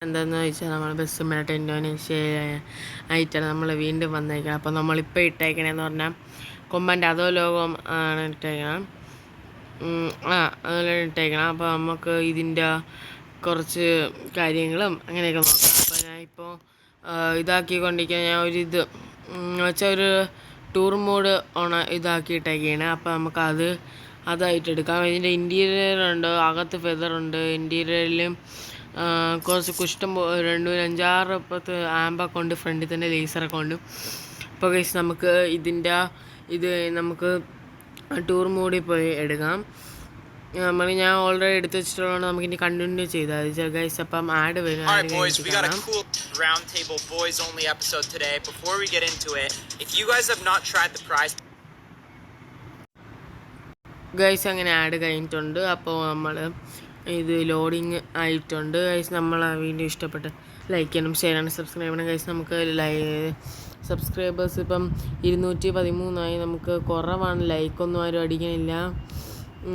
എന്താണെന്ന് വെച്ചാൽ നമ്മൾ ബസ്സുമായിട്ട് ഇൻഡോനേഷ്യ ആയിട്ടാണ് നമ്മൾ വീണ്ടും വന്നേക്കണം. അപ്പോൾ നമ്മളിപ്പോൾ ഇട്ടേക്കണേന്ന് പറഞ്ഞാൽ കൊമ്പൻ്റെ അതോ ലോകം ആണ് ഇട്ടേക്കണം. അങ്ങനെ ഇട്ടേക്കണം. അപ്പോൾ നമുക്ക് ഇതിൻ്റെ കുറച്ച് കാര്യങ്ങളും അങ്ങനെയൊക്കെ നോക്കാം. അപ്പോൾ ഞാനിപ്പോൾ ഇതാക്കിക്കൊണ്ടിരിക്കുന്ന ഞാൻ ഒരിത് വെച്ചാൽ ഒരു ടൂർ മോഡ് ഇതാക്കിയിട്ടൊക്കെയാണ്. അപ്പോൾ നമുക്കത് അതായിട്ട് എടുക്കാം. ഇതിൻ്റെ ഇൻറ്റീരിയറുണ്ട്, അകത്ത് ഫെദറുണ്ട്. ഇൻറ്റീരിയറിലും കുറച്ച് കുഷ്ടം 2-5-6 ആമ്പൊക്കെ ഉണ്ട്. ഫ്രണ്ടിൽ തന്നെ ലേസറൊക്കെ ഉണ്ട്. അപ്പോൾ ഗൈസ് നമുക്ക് ഇത് നമുക്ക് ടൂർ മോഡിൽ പോയി എടുക്കാം. ഞാൻ ഓൾറെഡി എടുത്ത് വെച്ചിട്ടുള്ളതുകൊണ്ട് നമുക്ക് ഇനി കണ്ടിന്യൂ ചെയ്താൽ ഗൈസ്. അപ്പം ആഡ് വരും. ഗൈസ് അങ്ങനെ ആഡ് കഴിഞ്ഞിട്ടുണ്ട്. അപ്പോൾ നമ്മൾ ഇത് ലോഡിങ് ആയിട്ടുണ്ട് ഗൈസ്. നമ്മൾ ആ വീഡിയോ ഇഷ്ടപ്പെട്ട് ലൈക്ക് ചെയ്യണം, ഷെയർ ചെയ്യണം, സബ്സ്ക്രൈബ് ചെയ്യണം ഗൈസ്. നമുക്ക് സബ്സ്ക്രൈബേഴ്സ് ഇപ്പം 213 നമുക്ക് കുറവാണ്. ലൈക്കൊന്നും ആരും അടിക്കണില്ല.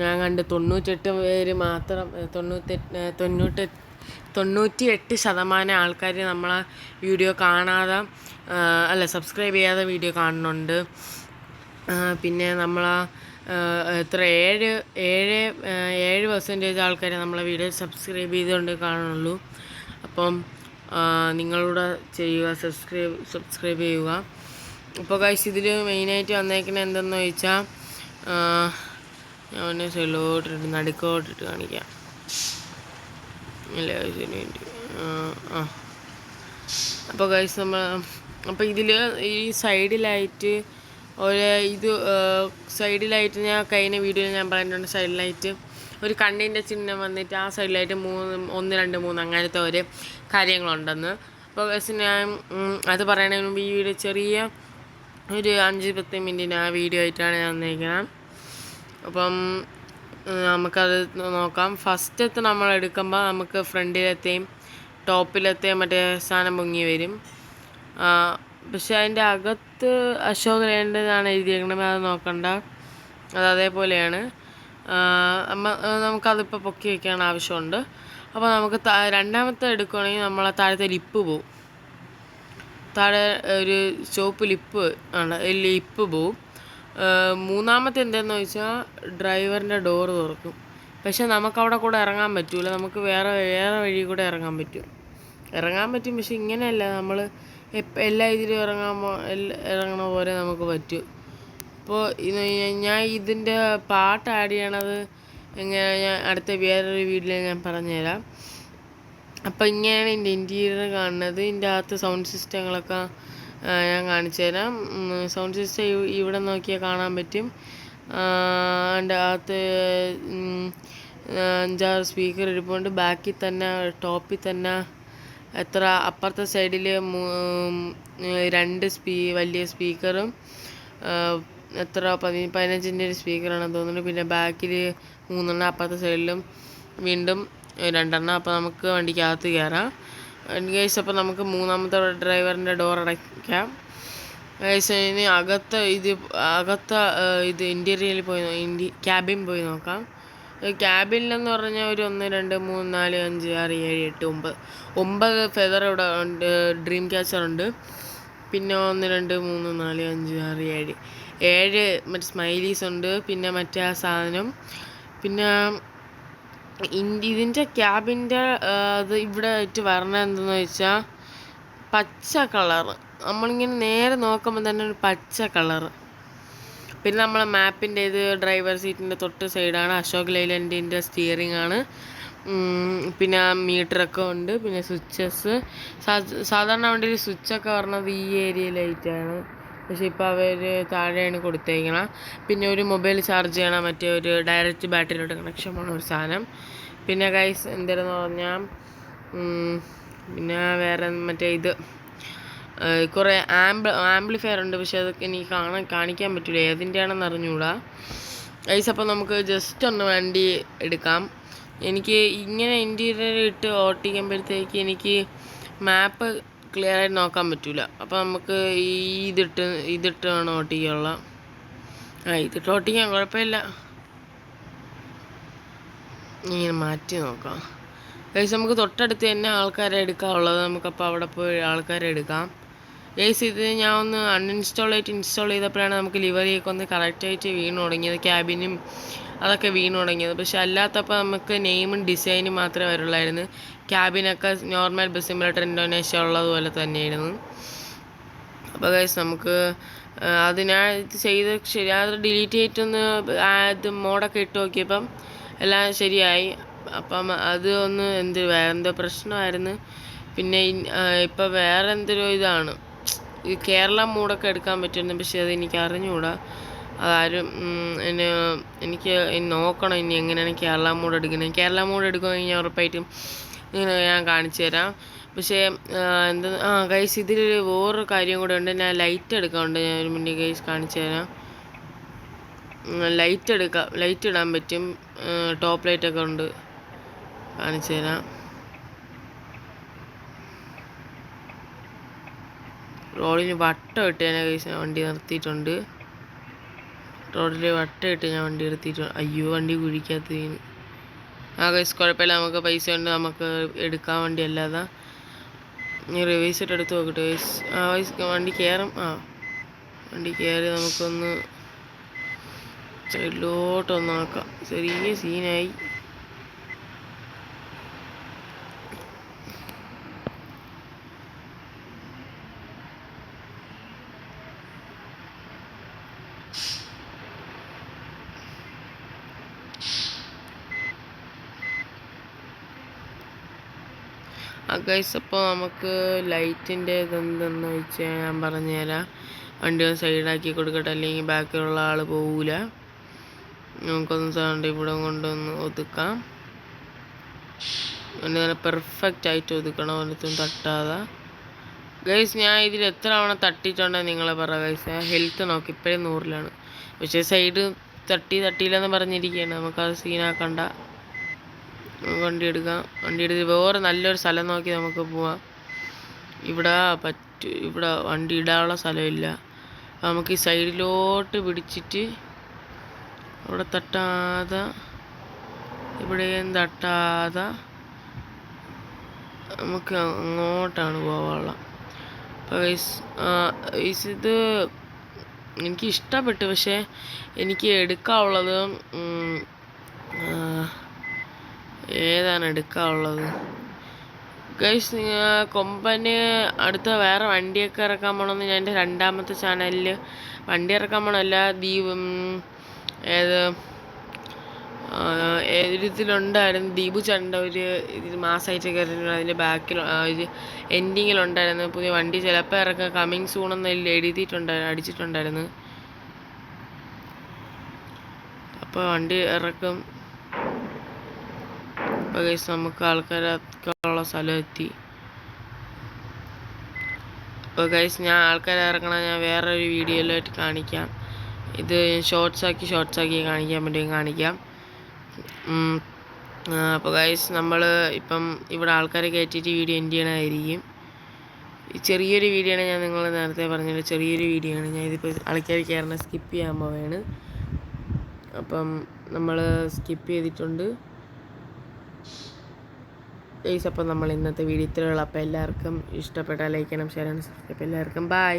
ഞാൻ കണ്ട് 98 പേര് മാത്രം 98% ആൾക്കാർ നമ്മളെ വീഡിയോ കാണാതെ സബ്സ്ക്രൈബ് ചെയ്യാതെ വീഡിയോ കാണുന്നുണ്ട്. പിന്നെ നമ്മളാ എത്ര 7% ആൾക്കാരെ നമ്മളെ വീഡിയോ സബ്സ്ക്രൈബ് ചെയ്തുകൊണ്ട് കാണുള്ളൂ. അപ്പം നിങ്ങളൂടെ ചെയ്യുക, സബ്സ്ക്രൈബ് ചെയ്യുക. അപ്പോൾ ഗൈസ് ഇതിൽ മെയിനായിട്ട് വന്നേക്കുന്നത് എന്തെന്ന് ചോദിച്ചാൽ ഞാൻ സെല്ലോട്ടിട്ട് നടുക്കോട്ടിട്ട് കാണിക്കാം. അല്ല വേണ്ടി അപ്പോൾ ഗൈസ് അപ്പോൾ ഇതിൽ ഈ സൈഡിലായിട്ട് സൈഡിലായിട്ട് ഞാൻ കഴിഞ്ഞ വീഡിയോയിൽ ഞാൻ പറഞ്ഞിട്ടുണ്ട്, സൈഡിലായിട്ട് ഒരു കണ്ണിൻ്റെ ചിഹ്നം വന്നിട്ട് ആ സൈഡിലായിട്ട് 1, 2, 3 അങ്ങനത്തെ ഒരു കാര്യങ്ങളുണ്ടെന്ന്. അപ്പോൾ ഗൈസ് ഞാൻ അത് പറയണതിന് മുമ്പ് ഈ വീഡിയോ ചെറിയ ഒരു 5-10 മിനിറ്റിന് ആ വീഡിയോ ആയിട്ടാണ് ഞാൻ വന്നിരിക്കുന്നത്. അപ്പം നമുക്കത് നോക്കാം. ഫസ്റ്റത്തെ നമ്മൾ എടുക്കുമ്പോൾ നമുക്ക് ഫ്രണ്ടിലത്തെയും ടോപ്പിലത്തെയും മറ്റേ സാധനം പൊങ്ങി വരും. പക്ഷെ അതിൻ്റെ അകത്ത് അശോക് ലേലൻ്റെതാണ് എഴുതിയേക്കണത്. അത് നോക്കണ്ട, അത് അതേപോലെയാണ്. നമുക്കതിപ്പോൾ പൊക്കി വയ്ക്കാൻ ആവശ്യമുണ്ട്. അപ്പോൾ നമുക്ക് രണ്ടാമത്തെ എടുക്കുകയാണെങ്കിൽ നമ്മളെ താഴത്തെ ലിപ്പ് പോവും. താഴെ ഒരു ചുവപ്പ് ലിപ്പ് പോവും. മൂന്നാമത്തെ എന്താണെന്ന് വെച്ചാൽ ഡ്രൈവറിൻ്റെ ഡോറ് തുറക്കും. പക്ഷെ നമുക്കവിടെ കൂടെ ഇറങ്ങാൻ പറ്റില്ല. നമുക്ക് വേറെ വഴി കൂടെ ഇറങ്ങാൻ പറ്റും. പക്ഷെ ഇങ്ങനെയല്ല, നമ്മൾ എല്ലാ ഇതിലും ഇറങ്ങണ പോലെ നമുക്ക് പറ്റും. അപ്പോൾ ഞാൻ ഇതിൻ്റെ പാട്ട് ആഡ് ചെയ്യണത് എങ്ങനെ ഞാൻ അടുത്ത വേറൊരു വീഡിയോയിൽ ഞാൻ പറഞ്ഞുതരാം. അപ്പോൾ ഇങ്ങനെയാണ് ഇതിൻ്റെ ഇൻറ്റീരിയർ കാണുന്നത്. ഇതിൻ്റെ അകത്ത് സൗണ്ട് സിസ്റ്റങ്ങളൊക്കെ ഞാൻ കാണിച്ചു തരാം. സൗണ്ട് സിസ്റ്റം ഇവിടെ നോക്കിയാൽ കാണാൻ പറ്റും. അതിൻ്റെ അകത്ത് 5-6 സ്പീക്കർ ഇരിപ്പുണ്ട്. ബാക്കിൽ തന്നെ ടോപ്പിൽ തന്നെ അപ്പുറത്തെ സൈഡിൽ 2 വലിയ സ്പീക്കറും 15-ൻ്റെ ഒരു സ്പീക്കറാണെന്ന് തോന്നുന്നു. പിന്നെ ബാക്കിൽ 3 അപ്പുറത്തെ സൈഡിലും വീണ്ടും 2. അപ്പോൾ നമുക്ക് വണ്ടിക്കകത്ത് കയറാം ഗൈസ്. അപ്പോൾ നമുക്ക് മൂന്നാമത്തെ ഡ്രൈവറിൻ്റെ ഡോർ അടയ്ക്കാം ഗൈസ്. ഇനി അകത്തെ ഇത് ഇൻറ്റീരിയറിൽ ക്യാബിൻ പോയി നോക്കാം. ക്യാബിനിലെന്ന് പറഞ്ഞാൽ ഒരു 1, 2, 3, 4, 5, 6, 7, 8, 9 ഫെദർ ഇവിടെ ഉണ്ട്. ഡ്രീം ക്യാച്ചർ ഉണ്ട്. പിന്നെ 1, 2, 3, 4, 5, 6, 7 മറ്റേ സ്മൈലീസ് ഉണ്ട്. പിന്നെ മറ്റേ ആ സാധനം. പിന്നെ ഇതിൻ്റെ ക്യാബിൻ്റെ അത് ഇവിടെ ആയിട്ട് വരണത് എന്തെന്ന് വെച്ചാൽ പച്ച കളറ്. നമ്മളിങ്ങനെ നേരെ നോക്കുമ്പോൾ തന്നെ ഒരു പച്ച കളറ്. പിന്നെ നമ്മളെ മാപ്പിൻ്റെ ഇത് ഡ്രൈവർ സീറ്റിൻ്റെ തൊട്ട് സൈഡാണ്. അശോക് ലൈലൻഡിൻ്റെ സ്റ്റിയറിംഗ് ആണ്. പിന്നെ മീറ്ററൊക്കെ ഉണ്ട്. പിന്നെ സ്വിച്ചസ്. സാധാരണ വണ്ടിയിൽ സ്വിച്ചൊക്കെ പറഞ്ഞത് ഈ ഏരിയയിലായിട്ടാണ്. പക്ഷെ ഇപ്പോൾ അവർ താഴെയാണ് കൊടുത്തേക്കണം. പിന്നെ ഒരു മൊബൈൽ ചാർജ് ചെയ്യണം, മറ്റേ ഒരു ഡയറക്റ്റ് ബാറ്ററിയിലോട്ട് കണക്ഷൻ പോണ ഒരു സാധനം. പിന്നെ ഗൈസ് എന്താണെന്ന് പറഞ്ഞാൽ പിന്നെ വേറെ മറ്റേ ഇത് കുറേ ആംപ്ലിഫയർ ഉണ്ട്. പക്ഷെ അതൊക്കെ എനിക്ക് കാണിക്കാൻ പറ്റില്ല, ഏതിൻ്റെയാണെന്ന് അറിഞ്ഞുകൂടാ ഗൈസ്. അപ്പോൾ നമുക്ക് ജസ്റ്റ് ഒന്ന് വണ്ടി എടുക്കാം. എനിക്ക് ഇങ്ങനെ ഇൻറ്റീരിയർ ഇട്ട് ഓട്ടിക്കുമ്പോഴത്തേക്ക് എനിക്ക് മാപ്പ് ക്ലിയർ ആയിട്ട് നോക്കാൻ പറ്റില്ല. അപ്പോൾ നമുക്ക് ഇതിട്ട് വേണം ഓട്ടിക്കാനുള്ള. ഇതിട്ട് ഓട്ടിക്കാൻ കുഴപ്പമില്ല. ഇങ്ങനെ മാറ്റി നോക്കാം. ഗൈസ് നമുക്ക് തൊട്ടടുത്ത് തന്നെ ആൾക്കാരെ എടുക്കാനുള്ളത്, നമുക്കപ്പോൾ അവിടെ പോയി ആൾക്കാരെ എടുക്കാം. ഗൈസ് ഇത് ഞാൻ ഒന്ന് ഇൻസ്റ്റാൾ ചെയ്തപ്പോഴാണ് നമുക്ക് ലിവറിയൊക്കെ ഒന്ന് കറക്റ്റായിട്ട് വീണ് തുടങ്ങിയത്, ക്യാബിനും അതൊക്കെ വീണ് തുടങ്ങിയത്. പക്ഷെ അല്ലാത്തപ്പോൾ നമുക്ക് നെയിമും ഡിസൈനും മാത്രമേ വരുള്ളായിരുന്നു. ക്യാബിനൊക്കെ നോർമൽ ബസ് സിമുലേറ്റർ ഇൻഡോനേഷ്യ ഉള്ളതുപോലെ തന്നെയായിരുന്നു. അപ്പോൾ ഗൈസ് നമുക്ക് അത് ഞാൻ ഇത് ചെയ്ത് ശരി, അത് ഡിലീറ്റ് ചെയ്തിട്ടൊന്ന് ഇത് മോഡൊക്കെ ഇട്ട് നോക്കിയപ്പം എല്ലാം ശരിയായി. അപ്പം അത് ഒന്ന് വേറെ എന്തോ പ്രശ്നമായിരുന്നു. പിന്നെ ഇപ്പം വേറെ എന്തൊരു ഇതാണ്, ഈ കേരള മൂടൊക്കെ എടുക്കാൻ പറ്റുന്നു. പക്ഷെ അതെനിക്ക് അറിഞ്ഞുകൂടാ, അതാരും എനിക്ക് നോക്കണം ഇനി എങ്ങനെയാണ് കേരള മൂഡ് എടുക്കുന്നത്. കേരള മൂഡ് എടുക്കുകയാണെങ്കിൽ ഞാൻ ഉറപ്പായിട്ടും ഇങ്ങനെ ഞാൻ കാണിച്ചു തരാം. പക്ഷേ ഗൈസ് ഇതിൽ വേറൊരു കാര്യം കൂടെ ഉണ്ട്. ഞാൻ ലൈറ്റ് എടുക്കാറുണ്ട്. ഞാൻ ഒരു മിനിറ്റ് ഗൈസ് കാണിച്ചു തരാം. ലൈറ്റ് ഇടാൻ പറ്റും. ടോപ്പ് ലൈറ്റൊക്കെ ഉണ്ട്, കാണിച്ചു തരാം. റോഡിന് വട്ടം ഇട്ട് ഞാൻ ഗൈസ് വണ്ടി നിർത്തിയിട്ടുണ്ട്. റോഡിൽ വട്ടം ഇട്ട് ഞാൻ വണ്ടി നിർത്തിയിട്ടുണ്ട്. അയ്യോ, വണ്ടി കുഴിക്കാത്ത വീണ്. ഗൈസ് കുഴപ്പമില്ല, നമുക്ക് പൈസ ഉണ്ട്, നമുക്ക് എടുക്കാൻ വേണ്ടി അല്ലാതെ. ഞാൻ റിവേഴ്സ് ഇട്ട് എടുത്ത് നോക്കട്ടെ ഗൈസ്. വണ്ടി കയറും. വണ്ടി കയറി നമുക്കൊന്ന് സൈഡിലോട്ടൊന്ന് നോക്കാം. ചെറിയ സീനായി. ഗൈസ് അപ്പോൾ നമുക്ക് ലൈറ്റിൻ്റെ ഇതെന്തെന്ന് വെച്ചാൽ ഞാൻ പറഞ്ഞുതരാം. വണ്ടി ഒന്ന് സൈഡാക്കി കൊടുക്കട്ടെ, അല്ലെങ്കിൽ ബാക്കിലുള്ള ആൾ പോവില്ല. നമുക്കൊന്ന് സൗണ്ട് ഇവിടെ കൊണ്ടൊന്ന് ഒതുക്കാം. അങ്ങനെ പെർഫെക്റ്റ് ആയിട്ട് ഒതുക്കണം, ഒരിടത്തും തട്ടാതെ. ഗൈസ് ഞാൻ ഇതിൽ എത്ര തവണ തട്ടിയിട്ടുണ്ടെന്ന് നിങ്ങളെ പറ ഗൈസ്. ഹെൽത്ത് നോക്കി ഇപ്പോഴേ 100-ലാണ്. പക്ഷേ സൈഡ് തട്ടിയില്ലെന്ന് പറഞ്ഞിരിക്കുകയാണ്. നമുക്കത് സീനാക്കണ്ട. വണ്ടി എടുക്കാം. വണ്ടി എടുത്ത് വേറെ നല്ലൊരു സ്ഥലം നോക്കി നമുക്ക് പോവാം. ഇവിടെ വണ്ടി ഇടാനുള്ള സ്ഥലമില്ല. നമുക്ക് ഈ സൈഡിലോട്ട് പിടിച്ചിട്ട് അവിടെ തട്ടാതെ, ഇവിടെയും തട്ടാതെ നമുക്ക് അങ്ങോട്ടാണ് പോവാനുള്ള. അപ്പോൾ ഇത് എനിക്ക് ഇഷ്ടപ്പെട്ടു. പക്ഷേ എനിക്ക് എടുക്കാനുള്ളത് ഏതാണ് എടുക്കാനുള്ളത് ഗൈസ്? കൊമ്പന് അടുത്ത വേറെ വണ്ടിയൊക്കെ ഇറക്കാൻ പോകണമെന്ന് ഞാൻ എൻ്റെ 2ാമത്തെ ചാനലിൽ വണ്ടി ഇറക്കാൻ പോകണമല്ല, ഇതിലുണ്ടായിരുന്നു. ദീപു ചണ്ട ഒരു ഇതിൽ മാസമായിട്ട് കയറിയിരുന്നു. അതിൻ്റെ ബാക്കിൽ ഒരു എൻഡിങ്ങിലുണ്ടായിരുന്നു പുതിയ വണ്ടി. ചിലപ്പോൾ ഇറക്കാം, കമ്മിങ് സൂണെന്ന് അടിച്ചിട്ടുണ്ടായിരുന്നു. അപ്പോൾ വണ്ടി ഇറക്കും. അപ്പോൾ ഗൈസ് നമുക്ക് ആൾക്കാരൊക്കെയുള്ള സ്ഥലം എത്തി. അപ്പോൾ ഗൈസ് ഞാൻ ആൾക്കാരെ ഇറക്കണം, ഞാൻ വേറൊരു വീഡിയോയിലായിട്ട് കാണിക്കാം. ഇത് ഷോർട്സ് ആക്കി കാണിക്കാൻ പറ്റും, കാണിക്കാം. അപ്പോൾ ഗൈസ് നമ്മൾ ഇപ്പം ഇവിടെ ആൾക്കാരെ കയറ്റിയിട്ട് വീഡിയോ എൻഡ് ചെയ്യണമായിരിക്കും. ചെറിയൊരു വീഡിയോ ആണ്, ഞാൻ നിങ്ങൾ നേരത്തെ പറഞ്ഞത് ചെറിയൊരു വീഡിയോ ആണ്. ഞാൻ ഇതിപ്പോൾ ആൾക്കാർ കയറണ സ്കിപ്പ് ചെയ്യാൻ പോവുകയാണ്. അപ്പം നമ്മൾ സ്കിപ്പ് ചെയ്തിട്ടുണ്ട് ഗൈസ്. അപ്പം നമ്മൾ ഇന്നത്തെ വീഡിയോ ഇത്രയുള്ള. അപ്പോൾ എല്ലാവർക്കും ഇഷ്ടപ്പെട്ടാൽ ലൈക്ക് ചെയ്യണം, ഷെയർ ചെയ്യണം, സബ്സ്ക്രൈബ്. എല്ലാവർക്കും ബൈ.